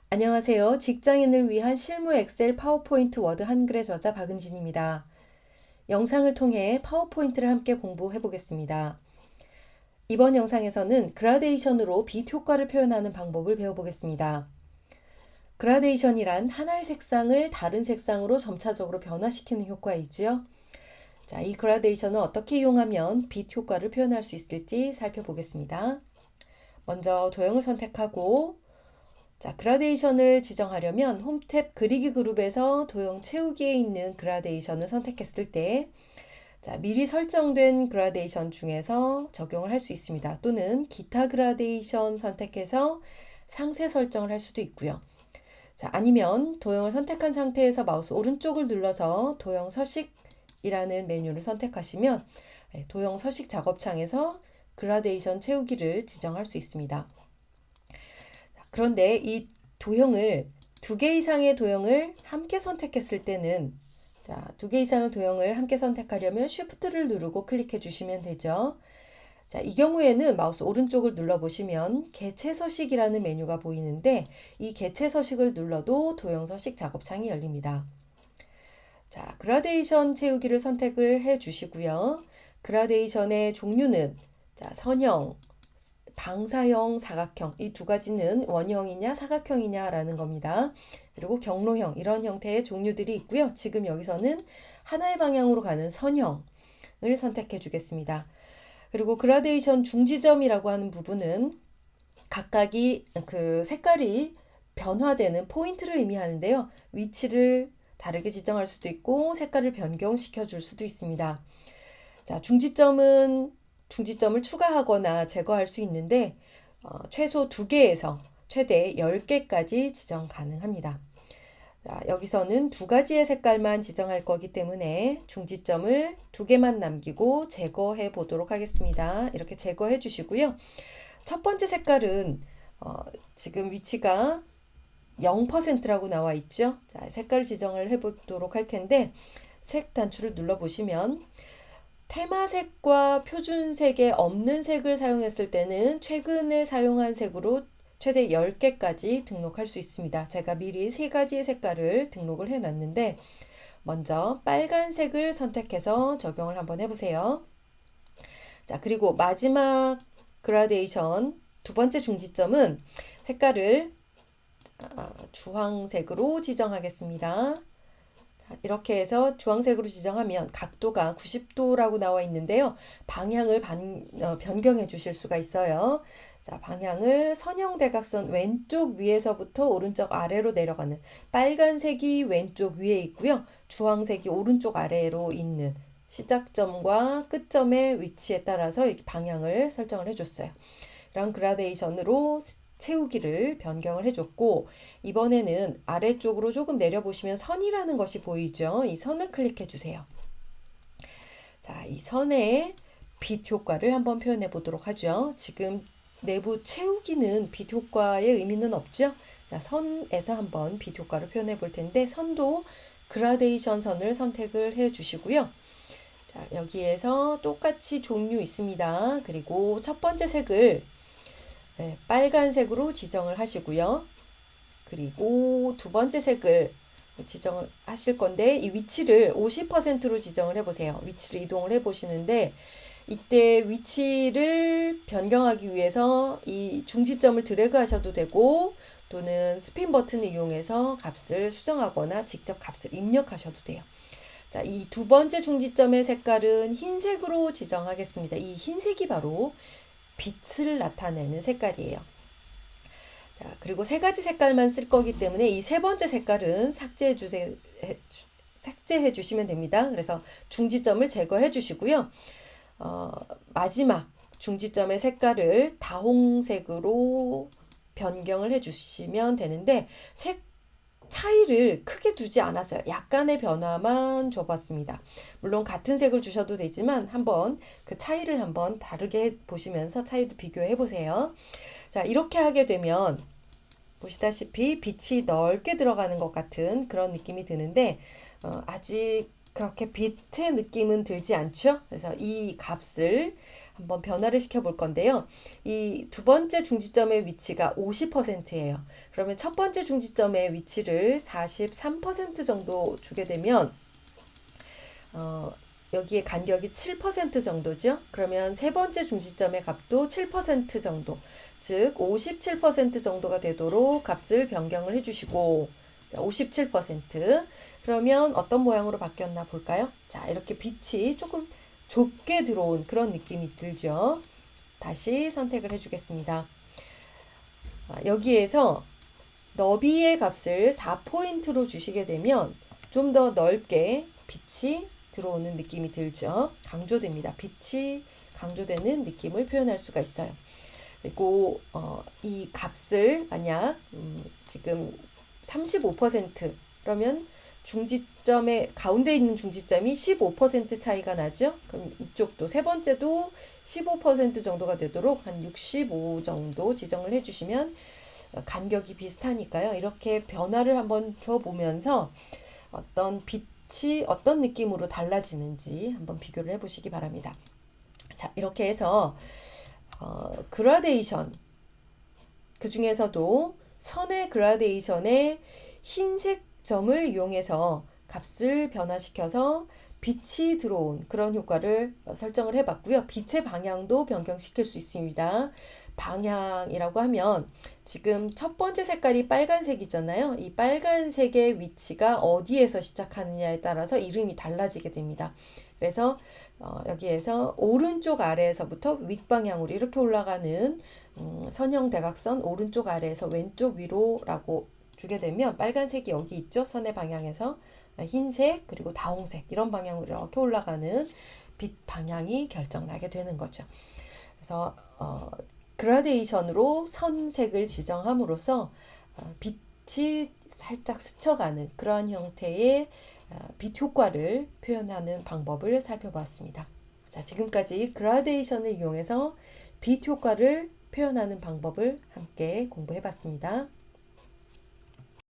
안녕하세요. 직장인을 위한 실무 엑셀 파워포인트 워드 한글의 저자 박은진입니다. 영상을 통해 파워포인트를 함께 공부해 보겠습니다. 이번 영상에서는 그라데이션으로 빛 효과를 표현하는 방법을 배워보겠습니다. 그라데이션이란 하나의 색상을 다른 색상으로 점차적으로 변화시키는 효과이지요. 자, 이 그라데이션을 어떻게 이용하면 빛 효과를 표현할 수 있을지 살펴보겠습니다. 먼저 도형을 선택하고 자, 그라데이션을 지정하려면 홈탭 그리기 그룹에서 도형 채우기에 있는 그라데이션을 선택했을 때 자, 미리 설정된 그라데이션 중에서 적용을 할 수 있습니다. 또는 기타 그라데이션 선택해서 상세 설정을 할 수도 있고요. 자, 아니면 도형을 선택한 상태에서 마우스 오른쪽을 눌러서 도형 서식이라는 메뉴를 선택하시면 도형 서식 작업창에서 그라데이션 채우기를 지정할 수 있습니다. 그런데 이 도형을 두 개 이상의 도형을 함께 선택했을 때는 자, 두 개 이상의 도형을 함께 선택하려면 Shift를 누르고 클릭해 주시면 되죠. 자, 이 경우에는 마우스 오른쪽을 눌러보시면 개체 서식이라는 메뉴가 보이는데 이 개체 서식을 눌러도 도형 서식 작업창이 열립니다. 자, 그라데이션 채우기를 선택을 해 주시고요. 그라데이션의 종류는 자, 선형, 방사형, 사각형 이 두 가지는 원형이냐 사각형이냐라는 겁니다. 그리고 경로형 이런 형태의 종류들이 있고요. 지금 여기서는 하나의 방향으로 가는 선형을 선택해 주겠습니다. 그리고 그라데이션 중지점이라고 하는 부분은 각각이 그 색깔이 변화되는 포인트를 의미하는데요. 위치를 다르게 지정할 수도 있고 색깔을 변경시켜 줄 수도 있습니다. 자, 중지점을 추가하거나 제거할 수 있는데 최소 2개에서 최대 10개까지 지정 가능합니다. 자, 여기서는 두 가지의 색깔만 지정할 거기 때문에 중지점을 2개만 남기고 제거해 보도록 하겠습니다. 이렇게 제거해 주시고요. 첫 번째 색깔은 지금 위치가 0%라고 나와 있죠. 자, 색깔 지정을 해 보도록 할 텐데 색 단추를 눌러 보시면 테마색과 표준색에 없는 색을 사용했을 때는 최근에 사용한 색으로 최대 10개까지 등록할 수 있습니다. 제가 미리 3가지의 색깔을 등록을 해놨는데 먼저 빨간색을 선택해서 적용을 한번 해보세요. 자, 그리고 마지막 그라데이션 두 번째 중지점은 색깔을 주황색으로 지정하겠습니다. 이렇게 해서 주황색으로 지정하면 각도가 90도라고 나와 있는데요. 방향을 변경해 주실 수가 있어요. 자, 방향을 선형 대각선 왼쪽 위에서부터 오른쪽 아래로 내려가는 빨간색이 왼쪽 위에 있고요. 주황색이 오른쪽 아래로 있는 시작점과 끝점의 위치에 따라서 이렇게 방향을 설정을 해줬어요. 이런 그라데이션으로 채우기를 변경을 해줬고 이번에는 아래쪽으로 조금 내려보시면 선이라는 것이 보이죠. 이 선을 클릭해 주세요. 자, 이 선의 빛 효과를 한번 표현해 보도록 하죠. 지금 내부 채우기는 빛 효과의 의미는 없죠. 자, 선에서 한번 빛 효과를 표현해 볼 텐데 선도 그라데이션 선을 선택을 해 주시고요. 자, 여기에서 똑같이 종류 있습니다. 그리고 첫 번째 색을 빨간색으로 지정을 하시고요. 그리고 두 번째 색을 지정을 하실 건데 이 위치를 50%로 지정을 해보세요. 위치를 이동을 해보시는데 이때 위치를 변경하기 위해서 이 중지점을 드래그 하셔도 되고 또는 스핀 버튼을 이용해서 값을 수정하거나 직접 값을 입력하셔도 돼요. 자, 이 두 번째 중지점의 색깔은 흰색으로 지정하겠습니다. 이 흰색이 바로 빛을 나타내는 색깔이에요. 자, 그리고 3가지 색깔만 쓸 거기 때문에 이 세 번째 색깔은 삭제해 주시면 됩니다. 그래서 중지점을 제거해 주시고요. 마지막 중지점의 색깔을 다홍색으로 변경을 해 주시면 되는데 색 차이를 크게 두지 않았어요. 약간의 변화만 줘봤습니다. 물론 같은 색을 주셔도 되지만 한번 그 차이를 한번 다르게 보시면서 차이를 비교해 보세요. 자, 이렇게 하게 되면 보시다시피 빛이 넓게 들어가는 것 같은 그런 느낌이 드는데 아직 그렇게 빛의 느낌은 들지 않죠? 그래서 이 값을 한번 변화를 시켜 볼 건데요. 이 두 번째 중지점의 위치가 50%예요. 그러면 첫 번째 중지점의 위치를 43% 정도 주게 되면 여기에 간격이 7% 정도죠. 그러면 세 번째 중지점의 값도 7% 정도, 즉 57% 정도가 되도록 값을 변경을 해주시고, 자, 57%. 그러면 어떤 모양으로 바뀌었나 볼까요? 자, 이렇게 빛이 조금 좁게 들어온 그런 느낌이 들죠. 다시 선택을 해주겠습니다. 여기에서 너비의 값을 4포인트로 주시게 되면 좀 더 넓게 빛이 들어오는 느낌이 들죠. 강조됩니다. 빛이 강조되는 느낌을 표현할 수가 있어요. 그리고 이 값을 만약 지금 35% 그러면 중지점의 가운데 있는 중지점이 15% 차이가 나죠. 그럼 이쪽도 세 번째도 15% 정도가 되도록 한 65 정도 지정을 해주시면 간격이 비슷하니까요. 이렇게 변화를 한번 줘보면서 어떤 빛이 어떤 느낌으로 달라지는지 한번 비교를 해보시기 바랍니다. 자, 이렇게 해서 그라데이션, 그 중에서도 선의 그라데이션의 흰색 점을 이용해서 값을 변화시켜서 빛이 들어온 그런 효과를 설정을 해봤고요. 빛의 방향도 변경시킬 수 있습니다. 방향이라고 하면 지금 첫 번째 색깔이 빨간색이잖아요. 이 빨간색의 위치가 어디에서 시작하느냐에 따라서 이름이 달라지게 됩니다. 그래서 여기에서 오른쪽 아래에서부터 윗방향으로 이렇게 올라가는 선형 대각선 오른쪽 아래에서 왼쪽 위로라고 주게 되면 빨간색이 여기 있죠. 선의 방향에서 흰색 그리고 다홍색 이런 방향으로 이렇게 올라가는 빛 방향이 결정나게 되는 거죠. 그래서 그라데이션으로 선색을 지정함으로써 빛이 살짝 스쳐가는 그러한 형태의 빛 효과를 표현하는 방법을 살펴봤습니다. 자, 지금까지 그라데이션을 이용해서 빛 효과를 표현하는 방법을 함께 공부해 봤습니다.